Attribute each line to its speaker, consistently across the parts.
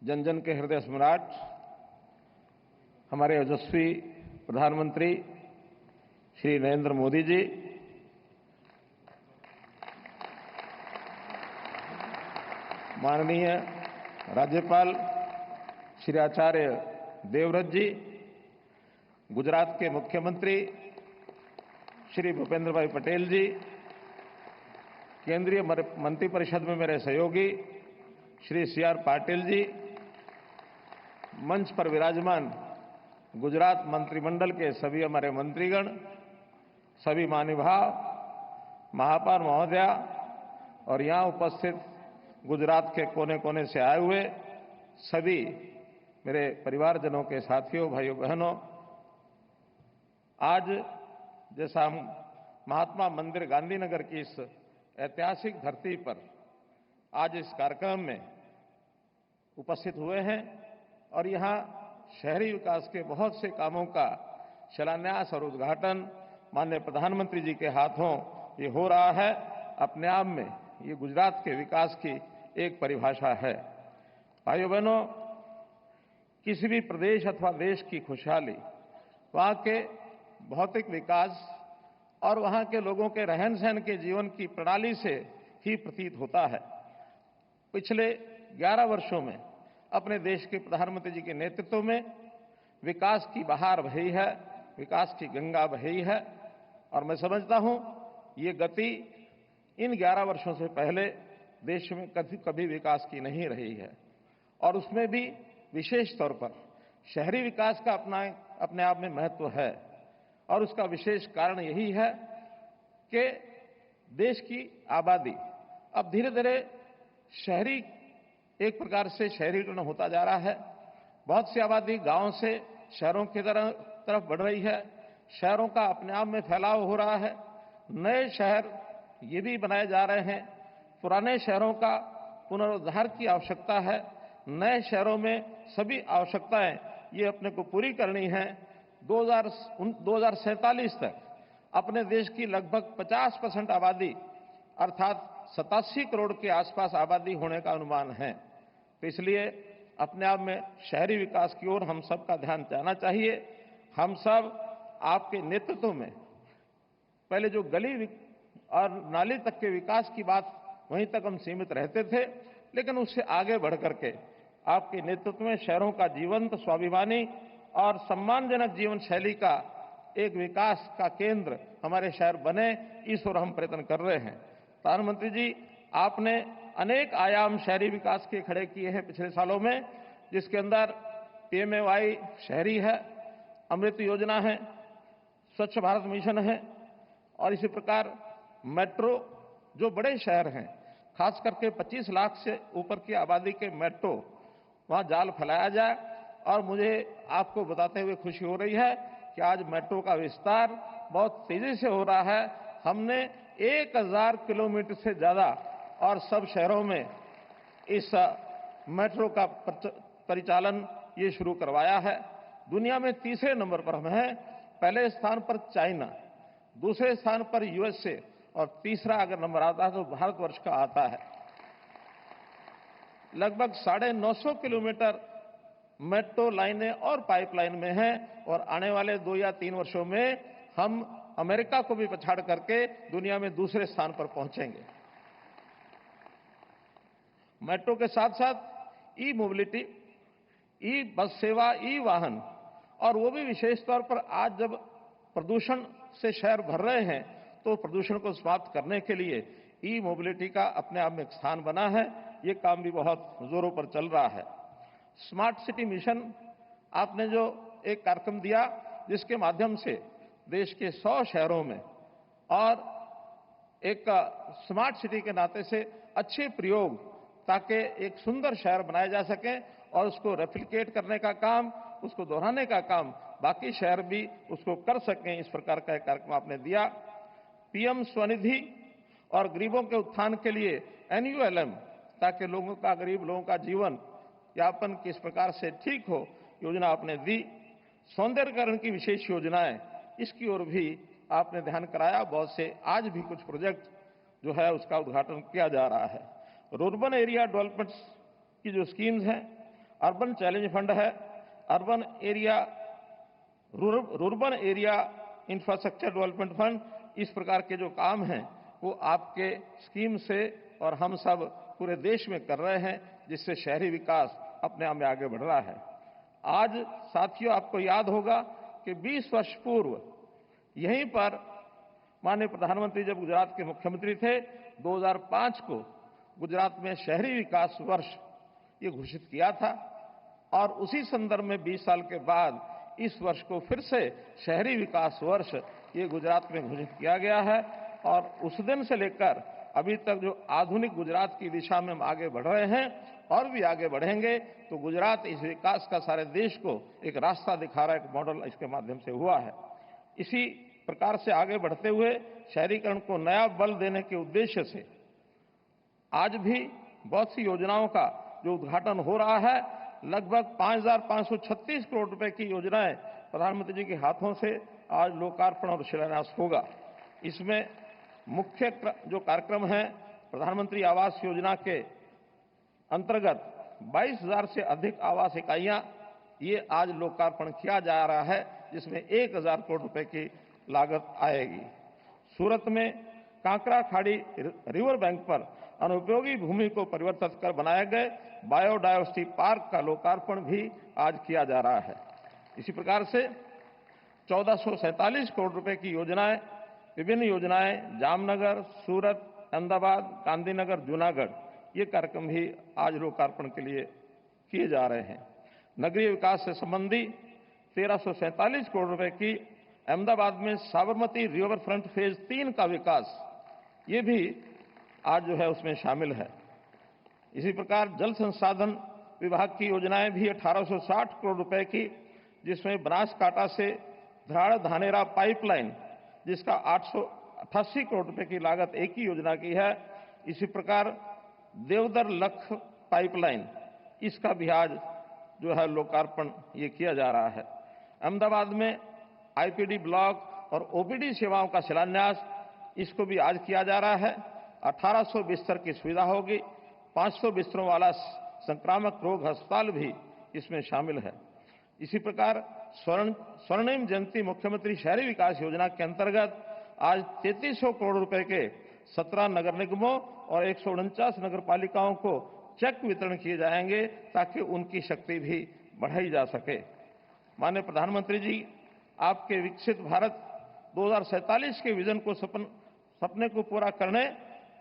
Speaker 1: जन जन के हृदय सम्राट हमारे यशस्वी प्रधानमंत्री श्री नरेंद्र मोदी जी, माननीय राज्यपाल श्री आचार्य देवव्रत जी, गुजरात के मुख्यमंत्री श्री भूपेंद्र भाई पटेल जी, केंद्रीय मंत्रिपरिषद में मेरे सहयोगी श्री सी.आर. पाटिल जी, मंच पर विराजमान गुजरात मंत्रिमंडल के सभी हमारे मंत्रीगण, सभी महानुभाव, महापौर महोदया और यहां उपस्थित गुजरात के कोने कोने से आए हुए सभी मेरे परिवारजनों के साथियों, भाइयों बहनों, आज जैसा हम महात्मा मंदिर गांधीनगर की इस ऐतिहासिक धरती पर आज इस कार्यक्रम में उपस्थित हुए हैं और यहाँ शहरी विकास के बहुत से कामों का शिलान्यास और उद्घाटन माननीय प्रधानमंत्री जी के हाथों ये हो रहा है, अपने आप में ये गुजरात के विकास की एक परिभाषा है। भाइयों बहनों, किसी भी प्रदेश अथवा देश की खुशहाली वहाँ के भौतिक विकास और वहाँ के लोगों के रहन सहन के जीवन की प्रणाली से ही प्रतीत होता है। पिछले 11 वर्षों में अपने देश के प्रधानमंत्री जी के नेतृत्व में विकास की बहार बही है, विकास की गंगा बही है और मैं समझता हूं ये गति इन 11 वर्षों से पहले देश में कभी विकास की नहीं रही है और उसमें भी विशेष तौर पर शहरी विकास का अपने आप में महत्व है और उसका विशेष कारण यही है कि देश की आबादी अब धीरे धीरे शहरी एक प्रकार से शहरीकरण होता जा रहा है। बहुत सी आबादी गांवों से शहरों की तरफ बढ़ रही है, शहरों का अपने आप में फैलाव हो रहा है, नए शहर ये भी बनाए जा रहे हैं, पुराने शहरों का पुनरुद्धार की आवश्यकता है, नए शहरों में सभी आवश्यकताएं ये अपने को पूरी करनी है। 2047 तक अपने देश की लगभग 50% आबादी अर्थात 87 करोड़ के आसपास आबादी होने का अनुमान है। तो इसलिए अपने आप में शहरी विकास की ओर हम सब का ध्यान जाना चाहिए। हम सब आपके नेतृत्व में पहले जो गली और नाली तक के विकास की बात वहीं तक हम सीमित रहते थे, लेकिन उससे आगे बढ़ करके आपके नेतृत्व में शहरों का जीवंत, स्वाभिमानी और सम्मानजनक जीवन शैली का एक विकास का केंद्र हमारे शहर बने, इस ओर हम प्रयत्न कर रहे हैं। प्रधानमंत्री जी, आपने अनेक आयाम शहरी विकास के खड़े किए हैं पिछले सालों में, जिसके अंदर PMAY शहरी है, अमृत योजना है, स्वच्छ भारत मिशन है और इसी प्रकार मेट्रो, जो बड़े शहर हैं, खास करके 25 लाख से ऊपर की आबादी के मेट्रो, वहां जाल फैलाया जाए। और मुझे आपको बताते हुए खुशी हो रही है कि आज मेट्रो का विस्तार बहुत तेजी से हो रहा है। हमने 1000 किलोमीटर से ज्यादा और सब शहरों में इस मेट्रो का परिचालन ये शुरू करवाया है। दुनिया में तीसरे नंबर पर हम हैं, पहले स्थान पर चाइना, दूसरे स्थान पर USA और तीसरा अगर नंबर आता है तो भारतवर्ष का आता है। लगभग 950 किलोमीटर मेट्रो लाइनें और पाइपलाइन में हैं और आने वाले 2 या 3 वर्षों में हम अमेरिका को भी पछाड़ करके दुनिया में दूसरे स्थान पर पहुंचेंगे। मेट्रो के साथ साथ ई मोबिलिटी, ई बस सेवा, ई वाहन और वो भी विशेष तौर पर आज जब प्रदूषण से शहर भर रहे हैं तो प्रदूषण को समाप्त करने के लिए ई मोबिलिटी का अपने आप में एक स्थान बना है। ये काम भी बहुत जोरों पर चल रहा है। स्मार्ट सिटी मिशन आपने जो एक कार्यक्रम दिया, जिसके माध्यम से देश के 100 शहरों में और एक स्मार्ट सिटी के नाते से अच्छे प्रयोग ताकि एक सुंदर शहर बनाए जा सके और उसको रेप्लिकेट करने का काम, उसको दोहराने का काम बाकी शहर भी उसको कर सकें, इस प्रकार का एक कार्यक्रम आपने दिया। PM स्वनिधि और गरीबों के उत्थान के लिए NULM, ताकि गरीब लोगों का जीवन यापन किस प्रकार से ठीक हो, योजना आपने दी। सौंदर्यीकरण की विशेष योजनाएं, इसकी ओर भी आपने ध्यान कराया। बहुत से आज भी कुछ प्रोजेक्ट जो है उसका उद्घाटन किया जा रहा है। रूरबन एरिया डेवलपमेंट की जो स्कीम्स हैं, अर्बन चैलेंज फंड है, urban area rurban area infrastructure development fund, इस प्रकार के जो काम हैं वो आपके स्कीम से और हम सब पूरे देश में कर रहे हैं, जिससे शहरी विकास अपने आप में आगे बढ़ रहा है। आज साथियों, आपको याद होगा कि 20 वर्ष पूर्व यहीं पर माननीय प्रधानमंत्री जब गुजरात के मुख्यमंत्री थे, 2005 को गुजरात में शहरी विकास वर्ष ये घोषित किया था और उसी संदर्भ में 20 साल के बाद इस वर्ष को फिर से शहरी विकास वर्ष ये गुजरात में घोषित किया गया है। और उस दिन से लेकर अभी तक जो आधुनिक गुजरात की दिशा में हम आगे बढ़ रहे हैं और भी आगे बढ़ेंगे, तो गुजरात इस विकास का सारे देश को एक रास्ता दिखा रहा है, एक मॉडल इसके माध्यम से हुआ है। इसी प्रकार से आगे बढ़ते हुए शहरीकरण को नया बल देने के उद्देश्य से आज भी बहुत सी योजनाओं का जो उद्घाटन हो रहा है, लगभग 5,536 करोड़ रुपए की योजनाएं प्रधानमंत्री जी के हाथों से आज लोकार्पण और शिलान्यास होगा। इसमें मुख्य जो कार्यक्रम है, प्रधानमंत्री आवास योजना के अंतर्गत 22,000 से अधिक आवास इकाइयां ये आज लोकार्पण किया जा रहा है, जिसमें 1,000 करोड़ रुपए की लागत आएगी। सूरत में कांकरा खाड़ी रिवर बैंक पर अनुपयोगी भूमि को परिवर्तित कर बनाए गए बायोडायवर्सिटी पार्क का लोकार्पण भी आज किया जा रहा है। इसी प्रकार से 1,447 करोड़ रुपए की योजनाएं, विभिन्न योजनाएं जामनगर, सूरत, अहमदाबाद, गांधीनगर, जूनागढ़, ये कार्यक्रम भी आज लोकार्पण के लिए किए जा रहे हैं। नगरीय विकास से संबंधी 1,347 करोड़ रुपए की अहमदाबाद में साबरमती रिवर फ्रंट फेज 3 का विकास, ये भी आज जो है उसमें शामिल है। इसी प्रकार जल संसाधन विभाग की योजनाएं भी 1,860 करोड़ रुपए की, जिसमें बनासकांठा से धराड़ धानेरा पाइपलाइन, जिसका 888 करोड़ रुपए की लागत एक ही योजना की है। इसी प्रकार देवदर लख पाइपलाइन, इसका भी आज जो है लोकार्पण ये किया जा रहा है। अहमदाबाद में आईपीडी ब्लॉक और ओपीडी सेवाओं का शिलान्यास, इसको भी आज किया जा रहा है। 1,800 बिस्तर की सुविधा होगी। 500 बिस्तरों वाला संक्रामक रोग अस्पताल भी इसमें शामिल है। इसी प्रकार स्वर्णिम जयंती मुख्यमंत्री शहरी विकास योजना के अंतर्गत आज 3,300 करोड़ रुपए के 17 नगर निगमों और 149 नगर पालिकाओं को चेक वितरण किए जाएंगे, ताकि उनकी शक्ति भी बढ़ाई जा सके। माननीय प्रधानमंत्री जी, आपके विकसित भारत 2047 के विजन को सपने को पूरा करने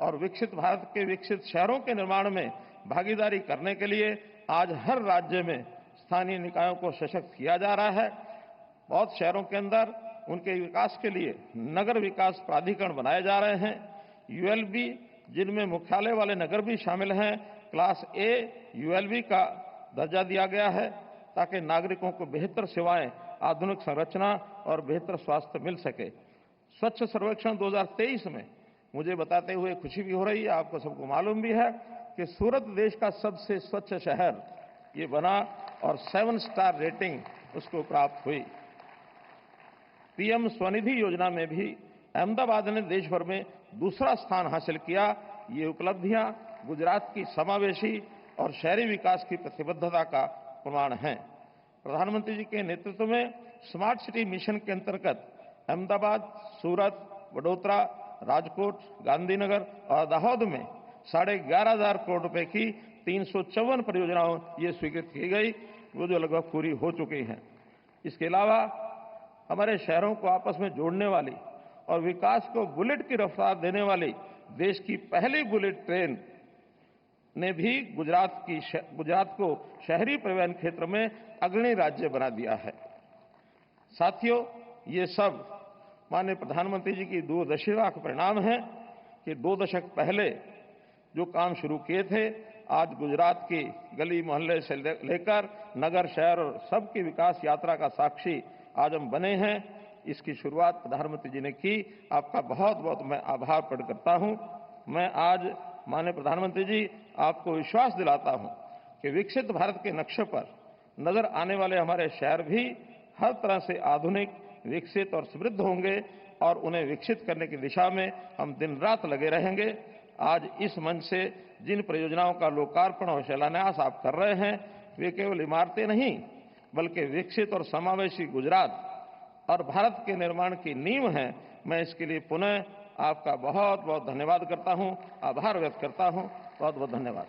Speaker 1: और विकसित भारत के विकसित शहरों के निर्माण में भागीदारी करने के लिए आज हर राज्य में स्थानीय निकायों को सशक्त किया जा रहा है। बहुत शहरों के अंदर उनके विकास के लिए नगर विकास प्राधिकरण बनाए जा रहे हैं। यूएलबी, जिनमें मुख्यालय वाले नगर भी शामिल हैं, क्लास ए यूएलबी का दर्जा दिया गया है, ताकि नागरिकों को बेहतर सेवाएं, आधुनिक संरचना और बेहतर स्वास्थ्य मिल सके। स्वच्छ सर्वेक्षण 2023 में मुझे बताते हुए खुशी भी हो रही है, आपको सबको मालूम भी है कि सूरत देश का सबसे स्वच्छ शहर ये बना और 7 स्टार रेटिंग उसको प्राप्त हुई। पीएम स्वनिधि योजना में भी अहमदाबाद ने देश भर में दूसरा स्थान हासिल किया। ये उपलब्धियां गुजरात की समावेशी और शहरी विकास की प्रतिबद्धता का प्रमाण है। प्रधानमंत्री जी के नेतृत्व में स्मार्ट सिटी मिशन के अंतर्गत अहमदाबाद, सूरत, वडोदरा, राजकोट, गांधीनगर और दाहोद में 11,500 करोड़ रुपए की 354 परियोजनाओं ये स्वीकृत की गई, वो जो लगभग पूरी हो चुकी हैं। इसके अलावा हमारे शहरों को आपस में जोड़ने वाली और विकास को बुलेट की रफ्तार देने वाली देश की पहली बुलेट ट्रेन ने भी गुजरात को शहरी परिवहन क्षेत्र में अग्रणी राज्य बना दिया है। साथियों, ये सब माननीय प्रधानमंत्री जी की दूरदर्शिता का परिणाम है कि 2 दशक पहले जो काम शुरू किए थे, आज गुजरात की गली मोहल्ले से लेकर नगर, शहर और सबकी विकास यात्रा का साक्षी आज हम बने हैं। इसकी शुरुआत प्रधानमंत्री जी ने की। आपका बहुत बहुत मैं आभार प्रकट करता हूं। मैं आज माननीय प्रधानमंत्री जी आपको विश्वास दिलाता हूं कि विकसित भारत के नक्शे पर नजर आने वाले हमारे शहर भी हर तरह से आधुनिक, विकसित और समृद्ध होंगे और उन्हें विकसित करने की दिशा में हम दिन रात लगे रहेंगे। आज इस मंच से जिन परियोजनाओं का लोकार्पण और शिलान्यास आप कर रहे हैं, वे केवल इमारतें नहीं बल्कि विकसित और समावेशी गुजरात और भारत के निर्माण की नींव हैं। मैं इसके लिए पुनः आपका बहुत बहुत धन्यवाद करता हूं, आभार व्यक्त करता हूं। बहुत बहुत धन्यवाद।